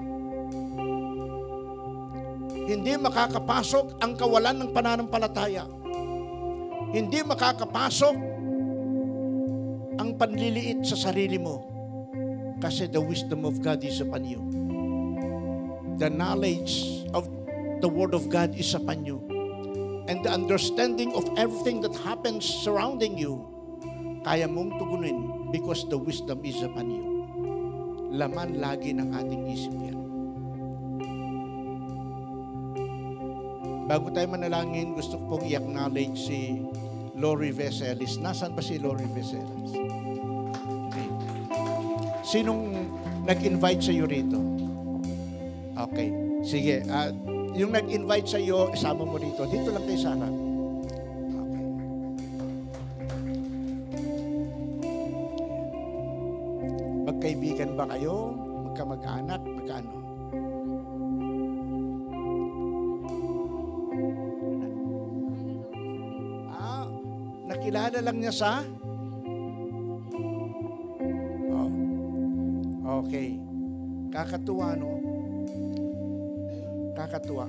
A: Hindi makakapasok ang kawalan ng pananampalataya. Hindi makakapasok ang panliliit sa sarili mo. Kasi the wisdom of God is upon you. The knowledge of the Word of God is upon you. And the understanding of everything that happens surrounding you, kaya mong tugunin because the wisdom is upon you. Laman lagi ng ating isip yan. Bago tayo manalangin, gusto ko pong i-acknowledge si Lori Veselis. Nasaan ba si Lori Veselis? Okay. Sinong nag-invite sa iyo rito? Okay. Sige. Yung nag-invite sa iyo, isama mo rito. Dito lang kay Sarah. Okay. Magkaibigan ba kayo? Magkamag-anak? Magkano? Nakilala lang niya sa? Oh. Okay. Kakatuwa, no? Kakatuwa.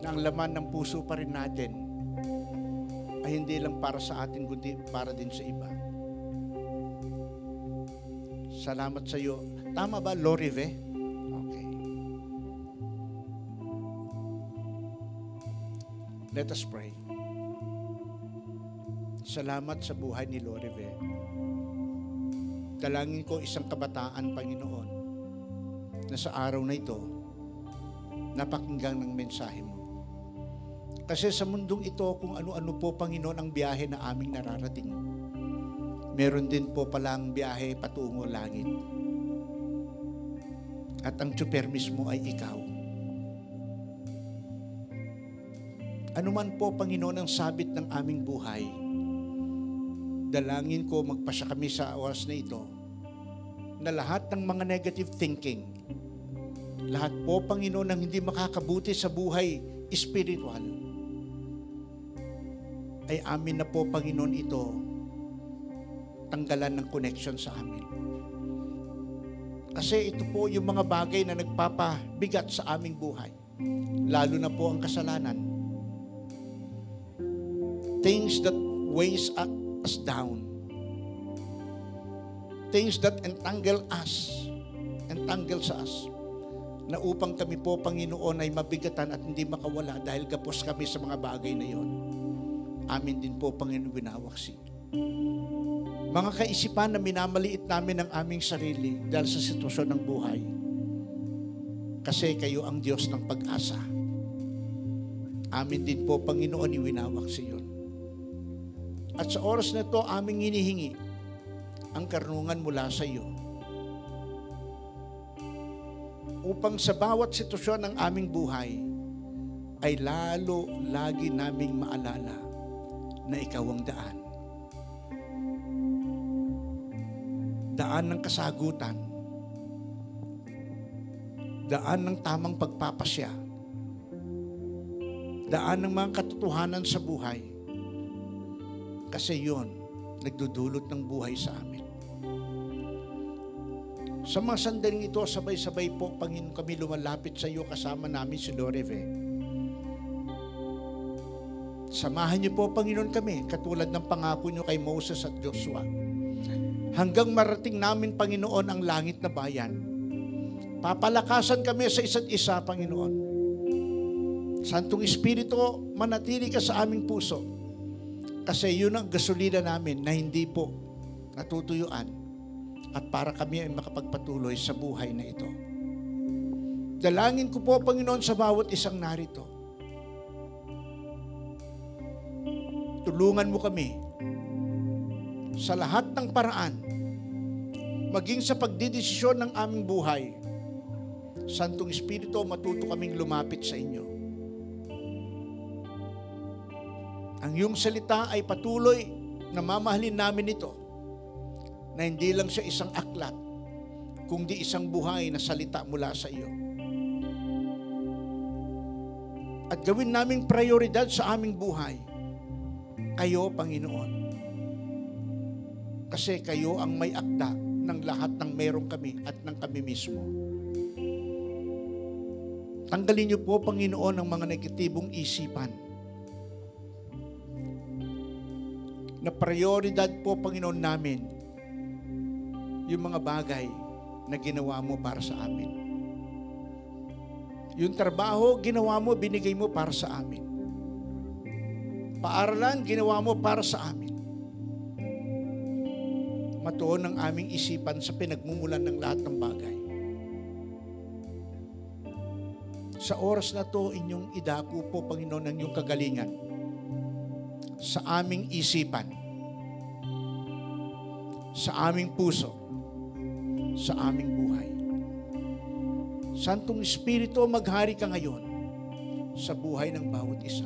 A: Na ang laman ng puso pa rin natin ay hindi lang para sa atin, kundi para din sa iba. Salamat sa iyo. Tama ba, Lorive? Okay. Let us pray. Salamat sa buhay ni Lorive. Dalangin ko isang kabataan, Panginoon, na sa araw na ito, napakinggan ng mensahe mo. Kasi sa mundong ito, kung ano-ano po, Panginoon, ang biyahe na aming nararating, meron din po palang biyahe patungo langit. At ang tsuper mismo ay ikaw. Ano man po, Panginoon, ang sabit ng aming buhay, dalangin ko magpasya kami sa oras na ito na lahat ng mga negative thinking, lahat po, Panginoon, ng hindi makakabuti sa buhay spiritual, ay amin na po, Panginoon, ito tanggalan ng connection sa amin. Kasi ito po yung mga bagay na nagpapabigat sa aming buhay. Lalo na po ang kasalanan. Things that weighs us down. Things that entangle sa us. Na upang kami po, Panginoon, ay mabigatan at hindi makawala dahil gapos kami sa mga bagay na yon. Amin din po, Panginoon, winawaksi. Mga kaisipan na minamaliit namin ang aming sarili dahil sa sitwasyon ng buhay. Kasi kayo ang Diyos ng pag-asa. Amin din po, Panginoon, iwinawaksi yun. At sa oras na ito, aming hinihingi ang karunungan mula sa iyo. Upang sa bawat sitwasyon ng aming buhay, ay lalo lagi naming maalala na ikaw ang daan. Daan ng kasagutan. Daan ng tamang pagpapasya. Daan ng mga katotohanan sa buhay. Kasi yon, nagdudulot ng buhay sa amin. Sa mga sandaling ito, sabay-sabay po, Panginoon, kami lumalapit sa iyo kasama namin si Lorive. Samahan niyo po, Panginoon, kami, katulad ng pangako niyo kay Moses at Joshua. Hanggang marating namin, Panginoon, ang langit na bayan. Papalakasan kami sa isa't isa, Panginoon. Santong Espiritu, manatili ka sa aming puso. Kasi yun ang gasolina namin na hindi po natutuyuan. At para kami ay makapagpatuloy sa buhay na ito. Dalangin ko po, Panginoon, sa bawat isang narito. Tulungan mo kami sa lahat ng paraan, maging sa pagdidesisyon ng aming buhay. Santong Espiritu, matuto kaming lumapit sa inyo. Ang iyong salita ay patuloy na mamahalin namin ito, na hindi lang siya isang aklat, kundi isang buhay na salita mula sa iyo. At gawin naming prioridad sa aming buhay, kayo, Panginoon. Kasi kayo ang may akda ng lahat ng meron kami at ng kami mismo. Tanggalin niyo po, Panginoon, ang mga negatibong isipan. Na prioridad po, Panginoon, namin yung mga bagay na ginawa mo para sa amin. Yung trabaho, ginawa mo, binigay mo para sa amin. Paaralan, ginawa mo para sa amin. Matuon ang aming isipan sa pinagmumulan ng lahat ng bagay. Sa oras na to, inyong idako po, Panginoon, ang iyong kagalingan. sa aming isipan, sa aming puso, sa aming buhay. Santong Espiritu, maghari ka ngayon sa buhay ng bawat isa.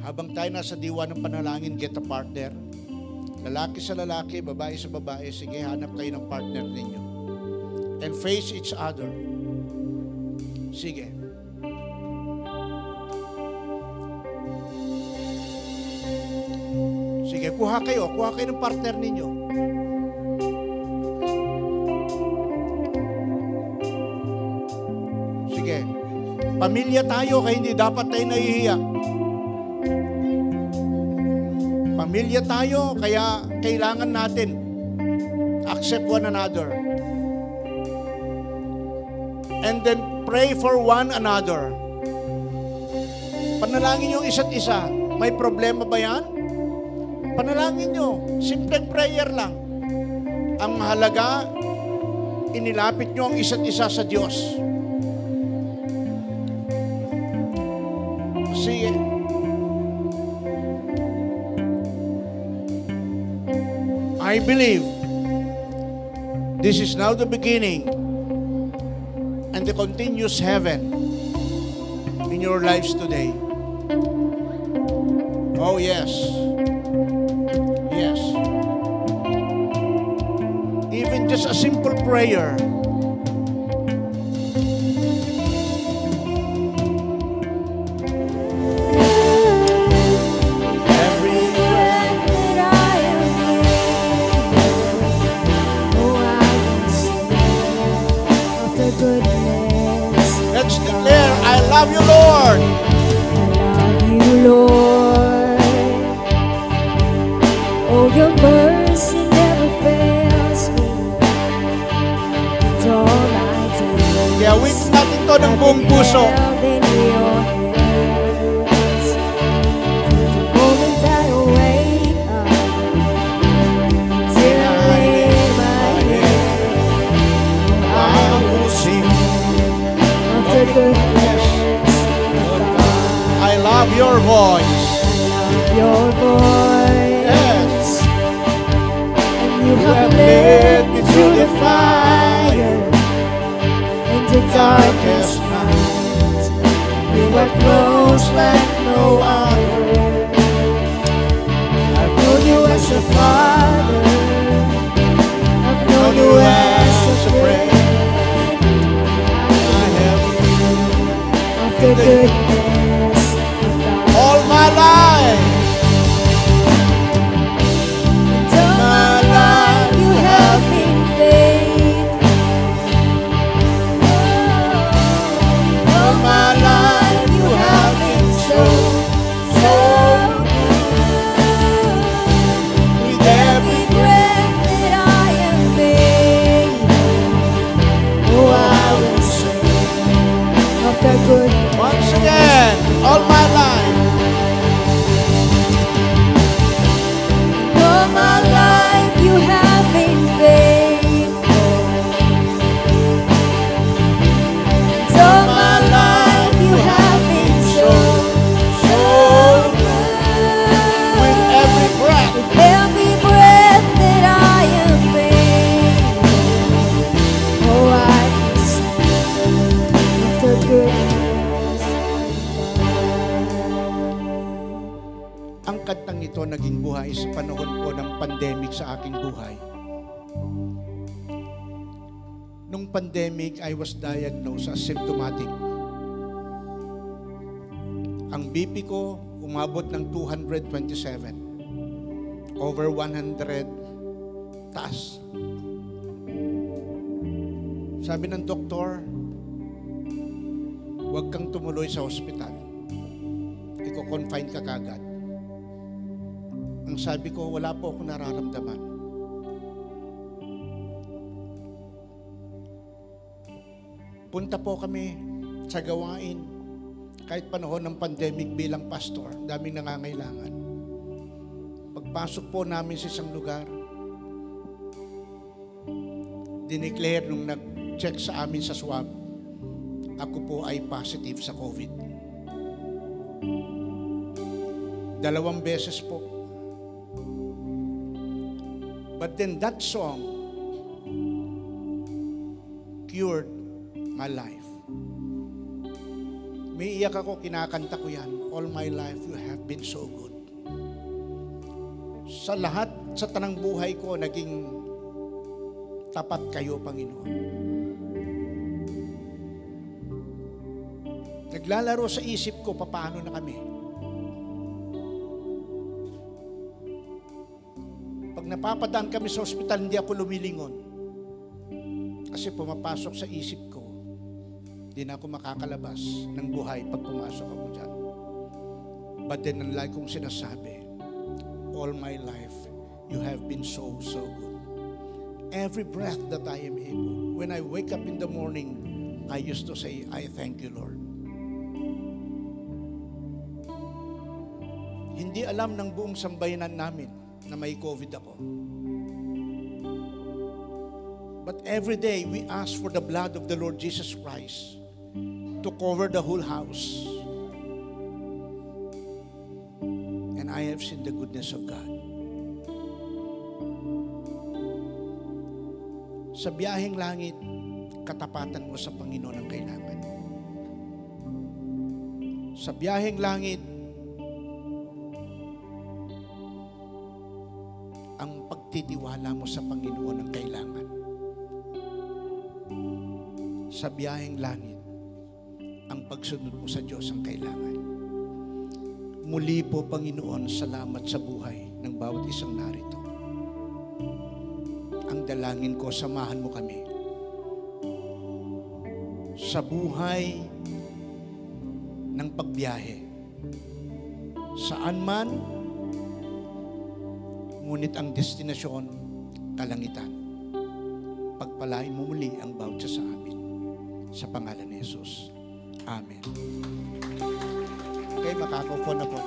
A: Habang tayo nasa diwa ng panalangin, get a partner. Lalaki sa lalaki, babae sa babae, sige, hanap kayo ng partner ninyo. And face each other. Sige. Sige, kuha kayo ng partner ninyo. Sige. Pamilya tayo, kaya hindi dapat tayo nahihiya. Pamilya tayo, kaya kailangan natin accept one another. And then pray for one another. Panalangin yung isa't isa. May problema ba yan? Panalangin nyo. Simpleng prayer lang. Ang mahalaga, inilapit nyo ang isa't isa sa Diyos. Kasi I believe this is now the beginning and the continuous heaven in your lives today. Oh yes. Yes. Even just a simple prayer. Let's declare, I love you, Lord.
B: I love you, Lord. Oh, your mercy never fails me. And all I do
A: Kaya wait natin to ng buong puso.
B: held in your hands. From the moment I wake up till I lay my head,
A: I will sing.
B: of the goodness of God.
A: I love your voice.
B: Your voice.
A: Yes.
B: And you have led me through the fire and the darkest night. You are close like no other. I've known you as a father. I've known you as a friend.
A: I have
B: Of the goodness of God.
A: all my life.
B: All my life you have been faithful. All my life you have been so, so good. With every breath that I am able, oh, I will sing of the goodness.
A: Once again, all my life.
B: All my life you have been faithful. All my life you have been so, so good.
A: With every breath.
B: With every breath that I am able, oh, I will sing of the goodness of God.
A: Ang kantang ito naging buhay sa panahon po ng pandemic sa aking buhay. Nung pandemic, I was diagnosed as symptomatic. Ang BP ko umabot ng 227. Over 100 taas. Sabi ng doktor, huwag kang tumuloy sa ospital. Iko-confine ka kagad. Ang sabi ko, wala po akong nararamdaman. Punta po kami sa gawain. Kahit panahon ng pandemic bilang pastor, daming nangangailangan. Pagpasok po namin sa isang lugar, dineclare nung nag-check sa amin sa swab, ako po ay positive sa COVID. 2 beses po. But then that song cured my life. May iyak ako, kinakanta ko yan. All my life you have been so good. Sa lahat, sa tanang buhay ko, naging tapat kayo, Panginoon. Naglalaro sa isip ko, paano na kami. Pag napapadaan kami sa ospital, hindi ako lumilingon. Kasi pumapasok sa isip ko, hindi na ako makakalabas ng buhay pag pumasok ako dyan. But then, ang lagi kong sinasabi, all my life, you have been so, so good. Every breath that I am able, when I wake up in the morning, I used to say, I thank you, Lord. Hindi alam ng buong sambayanan namin na may COVID ako. But every day, we ask for the blood of the Lord Jesus Christ to cover the whole house. And I have seen the goodness of God. Sa biyaheng langit, katapatan mo sa Panginoon ang kailangan. Sa biyaheng langit, ang pagtitiwala mo sa Panginoon ang kailangan. Sa biyaheng langit, ang pagsunod mo sa Diyos ang kailangan. Muli po, Panginoon, salamat sa buhay ng bawat isang narito. Ang dalangin ko, samahan mo kami sa buhay ng pagbiyahe. Saan man, ngunit ang destinasyon, kalangitan. Pagpalain mo muli ang bawat isa sa amin. Sa pangalan ni Jesus. Amen. Okay, makakaupo na po.